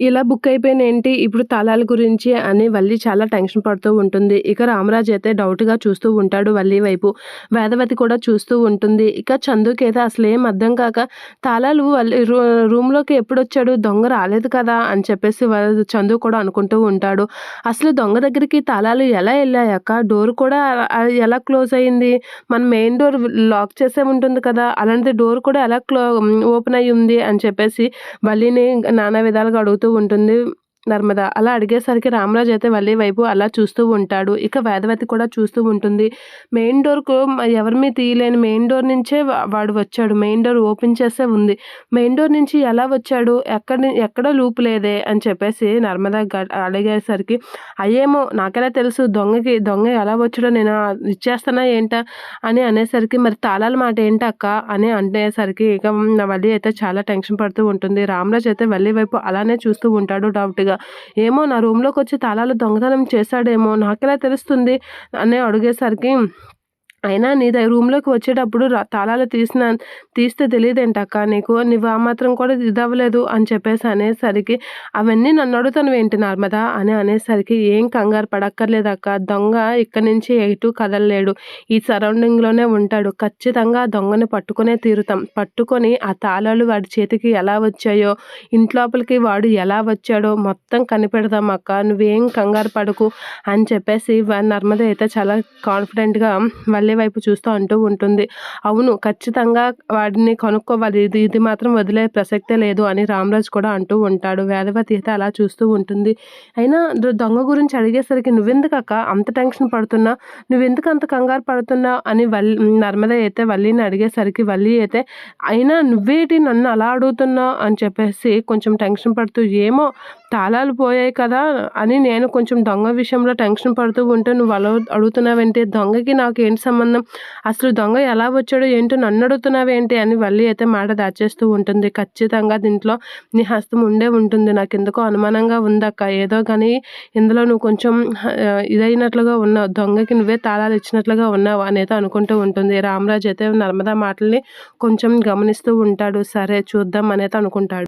ఇలా బుక్ అయిపోయినేంటి ఇప్పుడు తాళాల గురించి అని వల్లి చాలా టెన్షన్ పడుతూ ఉంటుంది. ఇక రామరాజు అయితే డౌట్‌గా చూస్తూ ఉంటాడు వల్లి వైపు. వేదవతి కూడా చూస్తూ ఉంటుంది. ఇక చందుకైతే అసలేం అర్థం కాక తాళాలు వల్లి రూమ్‌లోకి ఎప్పుడొచ్చాడు? దొంగ రాలేదు కదా! అని చెప్పేసి చందు కూడా అనుకుంటూ ఉంటాడు. అసలు దొంగ దగ్గరికి తాళాలు ఎలా ఎళ్ళాయక్క? డోర్ కూడా ఎలా క్లోజ్ అయింది? మన మెయిన్ డోర్ లాక్ చేసే ఉంటుంది కదా! అలాంటిది డోర్ కూడా ఎలా ఓపెన్ అయ్యి ఉంది అని చెప్పేసి వల్లిని నానా విధాలుగా అడుగుతూ ఉంటుంది నర్మద. అలా అడిగేసరికి రామరాజు అయితే వల్లి వైపు అలా చూస్తూ ఉంటాడు. ఇక వేదవతి కూడా చూస్తూ ఉంటుంది. మెయిన్ డోర్‌కు ఎవరిమి తీయలేని మెయిన్ డోర్ నుంచే వాడు వచ్చాడు. మెయిన్ డోర్ ఓపెన్ చేసే ఉంది. మెయిన్ డోర్ నుంచి ఎలా వచ్చాడు? ఎక్కడ లూప్ లేదే అని చెప్పేసి నర్మద అడిగేసరికి అయ్యేమో నాకెలా తెలుసు దొంగ ఎలా వచ్చాడో నేను ఇచ్చేస్తానా ఏంటా అని అనేసరికి మరి తాళాల మాట ఏంటక్క అని అనేసరికి ఇక వల్లి అయితే చాలా టెన్షన్ పడుతూ ఉంటుంది. రామరాజు అయితే వల్లి వైపు అలానే చూస్తూ ఉంటాడు డౌట్‌గా. ఏమో నా రూమ్‌లోకొచ్చి తాళాలు దొంగతనం చేశాడేమో నాకెలా తెలుస్తుంది అని అడిగేసరికి అయినా రూమ్‌లోకి వచ్చేటప్పుడు తాళాలు తీస్తే తెలీదేంటక్క నీకు? నువ్వు ఆ మాత్రం కూడా ఇదవ్వలేదు అని చెప్పేసి అనేసరికి, అవన్నీ నన్ను అడుగుతానువేంటి నర్మదా అని అనేసరికి, ఏం కంగారు పడక్కర్లేదక్క. దొంగ ఇక్కడి నుంచి ఎటూ కదలలేడు. ఈ సరౌండింగ్‌లోనే ఉంటాడు. ఖచ్చితంగా ఆ దొంగని పట్టుకునే తీరుతాం. పట్టుకొని ఆ తాళాలు వాడి చేతికి ఎలా వచ్చాయో, ఇంట్లోపలికి వాడు ఎలా వచ్చాడో మొత్తం కనిపెడదాం అక్క. నువ్వేం కంగారు పడకు అని చెప్పేసి నర్మద అయితే చాలా కాన్ఫిడెంట్‌గా వల్లి వైపు చూస్తూ అంటూ ఉంటుంది. అవును ఖచ్చితంగా వాడిని కనుక్కోవాలి. ఇది మాత్రం వదిలే ప్రసక్తే లేదు అని రామరాజు కూడా అంటూ ఉంటాడు. వేదవతి అయితే అలా చూస్తూ ఉంటుంది. అయినా దొంగ గురించి అడిగేసరికి నువ్వెందుకక్క అంత టెన్షన్ పడుతున్నావు? నువ్వెందుకు అంత కంగారు పడుతున్నావు అని నర్మద అయితే వల్లిని అడిగేసరికి వల్లి అయితే అయినా నువ్వేటి నన్ను అలా అడుగుతున్నావు అని చెప్పేసి కొంచెం టెన్షన్ పడుతూ ఏమో తాళాలు పోయాయి కదా అని నేను కొంచెం దొంగ విషయంలో టెన్షన్ పడుతూ ఉంటే నువ్వు అలా అడుగుతున్నావేంటి? దొంగకి నాకు ఏంటి సంబంధం? అసలు దొంగ ఎలా వచ్చాడో ఏంటో నన్ను అడుగుతున్నావేంటి అని వల్లి అయితే మాట దాచేస్తూ ఉంటుంది. ఖచ్చితంగా దీంట్లో నీ హస్తం ఉండే ఉంటుంది. నాకెందుకో అనుమానంగా ఉందక్క. ఏదో కానీ ఇందులో నువ్వు కొంచెం ఇదైనట్లుగా ఉన్నావు. దొంగకి నువ్వే తాళాలు ఇచ్చినట్లుగా ఉన్నావు అనేది అనుకుంటూ ఉంటుంది. రామరాజు అయితే నర్మదా మాటల్ని కొంచెం గమనిస్తూ ఉంటాడు. సరే చూద్దాం అనేది అనుకుంటాడు.